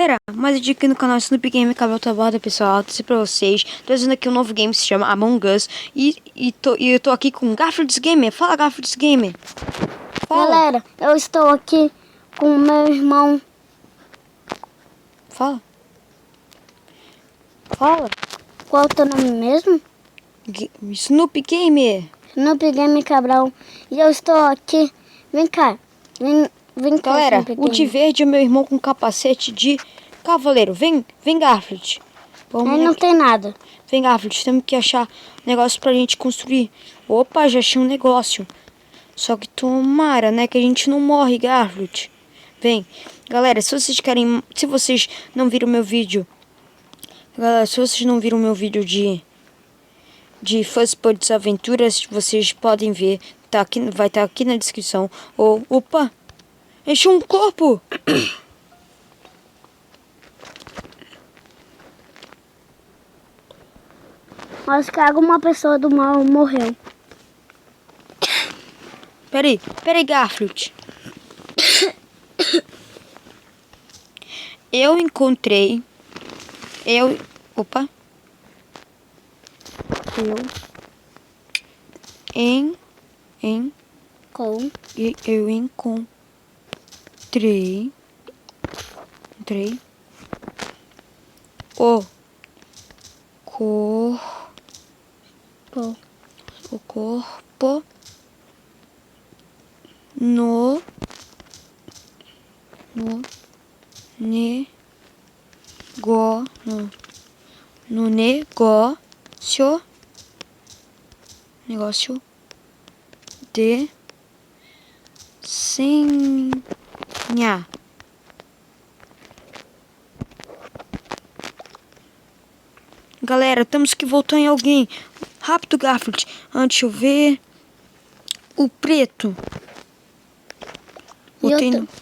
Galera, mais um dia aqui no canal Snoopy Game, Cabelo Taborda, pessoal, tô pra vocês, trazendo aqui um novo game, se chama Among Us, e eu tô aqui com o Garfield Gamer. Fala, Garfield Gamer. Fala. Galera, eu estou aqui com o meu irmão. Fala. Fala. Qual é o teu nome mesmo? Snoopy Gamer. Snoopy Game Cabral. E eu estou aqui. Vem cá. Vem cá, Galera, Snoopy o de Game. verde é meu irmão com capacete de cavaleiro. Vem Garfield. Vamos Aí não aqui. tem nada. Vem, Garfield, temos que achar negócio pra gente construir. Opa, já achei um negócio. Só que tomara, né, que a gente não morre, Garfield. Vem. Galera, se vocês querem... Se vocês não viram meu vídeo... Galera, se vocês não viram meu vídeo de Fuzzy Pudd's Aventuras, vocês podem ver. Tá aqui, vai estar aqui na descrição. Ou... Opa! Encheu um corpo! Acho que alguma pessoa do mal morreu. Peraí, Garfield. Eu encontrei... Opa. Eu encontrei o corpo no negócio de senha. Galera, temos que voltar em alguém. Rápido, Garfield. Deixa eu ver. O preto.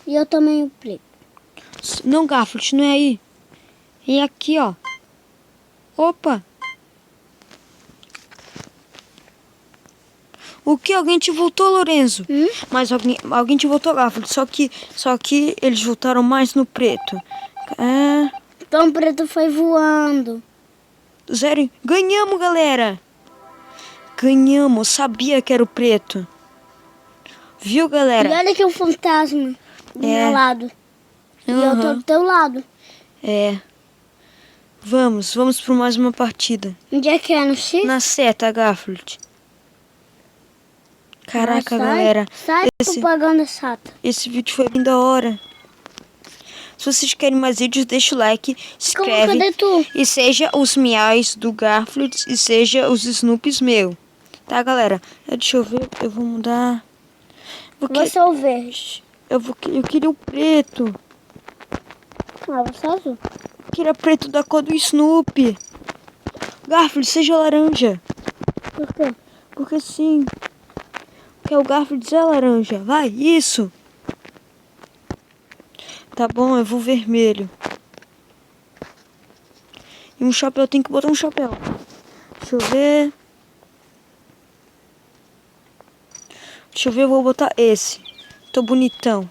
E eu também o preto. Não, Garfield, não é aí. É aqui, ó. Opa. O que? Alguém te voltou, Lorenzo? Mas alguém te voltou, Garfield. Só que eles voltaram mais no preto. Então o preto foi voando. Sério? Ganhamos, galera. Ganhamos. Sabia que era o preto. Viu, galera? E olha que é um fantasma do meu lado. E eu tô do teu lado. É. Vamos por mais uma partida. Onde é que é? No X? Na seta, Garfield. Caraca, galera. Sai propaganda chata. Esse vídeo foi bem da hora. Se vocês querem mais vídeos, deixa o like, se inscreve. Cadê tu? E seja os miais do Garfield e seja os Snoops meu. Tá, galera? Deixa eu ver. Eu vou mudar. Você é o verde. Eu queria o preto. Você é azul. Eu queria preto da cor do Snoopy. Garfield, seja laranja. Por quê? Porque sim. Porque o Garfield é laranja. Vai, isso. Tá bom, eu vou vermelho. E um chapéu, tem que botar um chapéu. Deixa eu ver. Eu vou botar esse. Tô bonitão.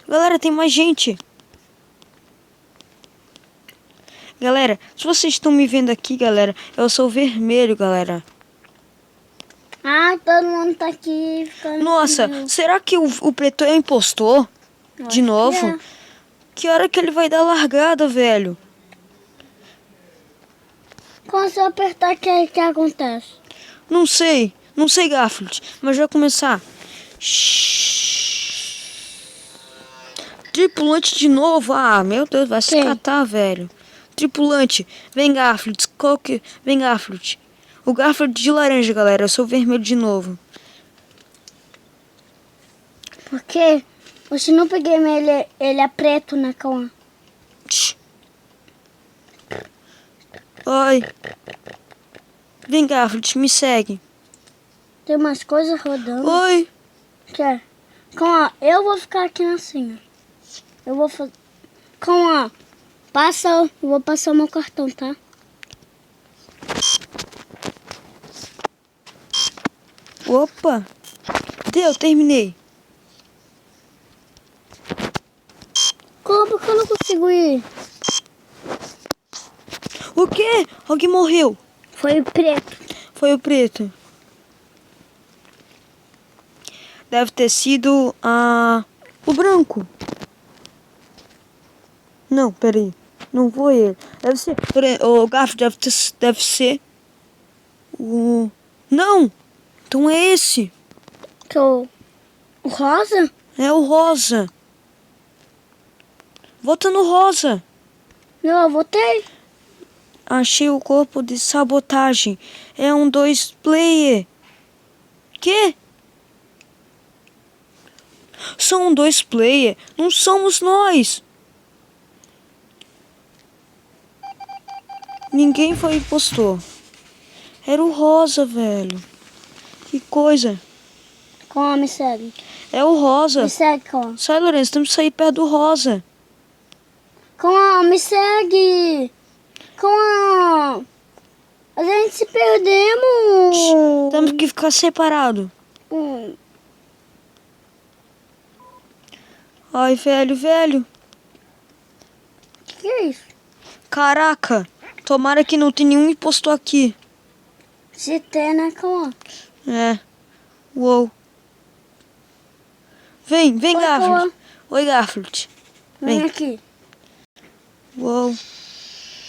Galera, tem mais gente. Galera, se vocês estão me vendo aqui, galera, eu sou vermelho, galera. Todo mundo tá aqui ficando. Nossa, será que o preto é impostor? De novo? Que hora que ele vai dar largada, velho? Quando você apertar, o que acontece? Não sei, Garfield, mas vai começar. Tripulante de novo. Meu Deus, vai se catar, velho. Tripulante, vem, Garfield. Vem, Garfield. O Garfield de laranja, galera. Eu sou vermelho de novo. Porque o Snoopy Game, ele é preto, né, Cauã? Oi. Vem, Garfield, me segue. Tem umas coisas rodando. Oi. Quer? Cauã, eu vou ficar aqui assim, ó. Eu vou fazer... Cauã, eu vou passar o meu cartão, tá? Opa. Terminei. Como que eu não consigo consigo ir. O quê? Alguém morreu. Foi o preto. Foi o preto. Deve ter sido o branco. Não, peraí. Não foi ele. Deve ser. O Garfo deve ser o. Não! Então é esse. Que o rosa? É o rosa. Vota no rosa. Não, eu votei. Achei o corpo de sabotagem. É um 2 player. Quê? São 2 player. Não somos nós. Ninguém foi impostor. Era o rosa, velho. Que coisa. Calma, me segue. É o rosa. Me segue, calma. Sai, Lourenço. Temos que sair perto do rosa. Calma, me segue. Calma. A gente se perdemos. Temos que ficar separado. Ai, velho. Que é isso? Caraca. Tomara que não tenha nenhum impostor aqui. Se tem, né, calma. É. Uou. Vem, Oi, Garfield. Cauã. Oi, Garfield. Vem Vem. aqui. Uou.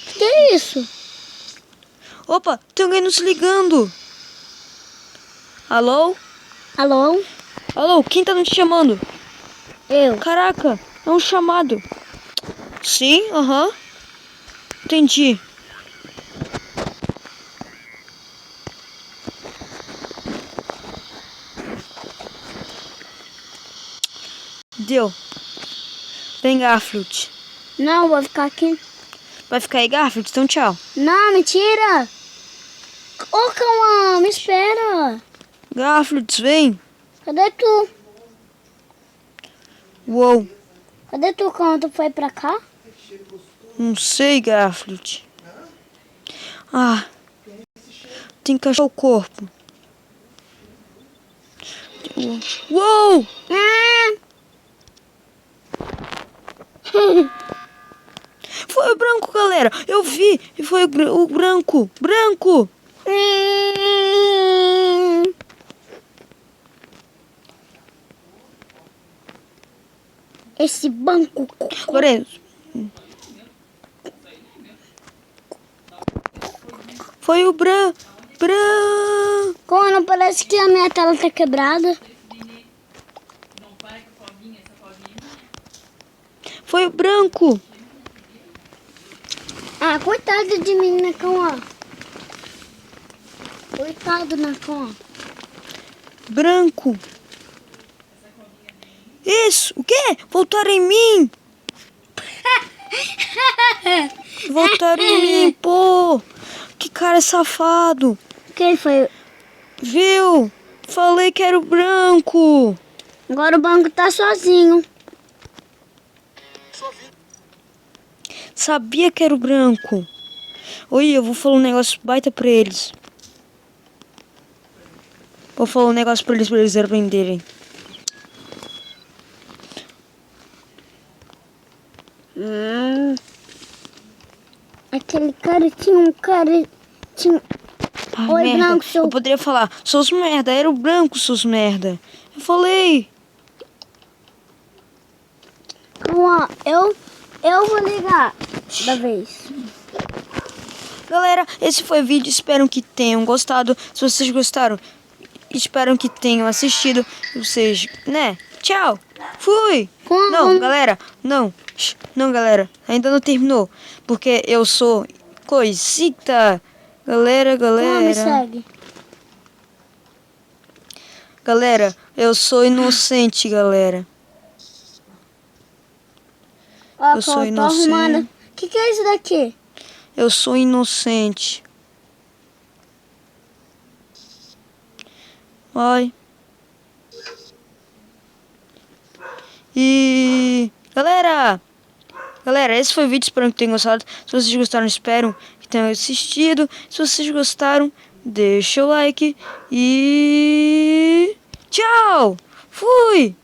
Que é isso? Opa, tem alguém nos ligando. Alô? Alô? Alô, quem tá nos chamando? Eu. Caraca, é um chamado. Sim, aham. Entendi. Deu. Vem, Garfield. Não, vou ficar aqui. Vai ficar aí, Garfield? Então tchau. Não, mentira. Ô, calma, me espera. Garfield, vem. Cadê tu? Uou. Cadê tu quando tu foi pra cá? Não sei, Garfield. Tem que achar o corpo. Uou! Foi o branco, galera. Eu vi. E foi o branco. Branco! Esse banco. Lourenço. Foi o branco. Como não parece que a minha tela tá quebrada? Foi o branco. Ah, coitado de mim, né, Cauã? Coitado, né, Cauã? Branco. Isso. O quê? Voltaram em mim. Voltaram em mim, pô. Que cara safado. Quem foi? Viu? Falei que era o branco. Agora o banco tá sozinho. Sabia que era o branco. Oi, eu vou falar um negócio baita pra eles. Vou falar um negócio pra eles aprenderem. Aquele cara tinha um cara... Ai, Oi, merda. branco, seu... Eu poderia falar, seus merda, era o branco, seus merda. Eu falei. Cauã, eu vou ligar da vez. Galera, esse foi o vídeo. Espero que tenham gostado. Se vocês gostaram, espero que tenham assistido. Vocês, né? Tchau. Fui. Não, galera. Não. Não, galera. Ainda não terminou. Porque eu sou coisita. Galera. Me segue. Galera, eu sou inocente, galera. Ó, Eu sou Cauã, tô inocente. arrumando. Que é isso daqui? Eu sou inocente. Ai. E... Galera, esse foi o vídeo. Espero que tenham gostado. Se vocês gostaram, espero que tenham assistido. Se vocês gostaram, deixa o like. E... Tchau! Fui!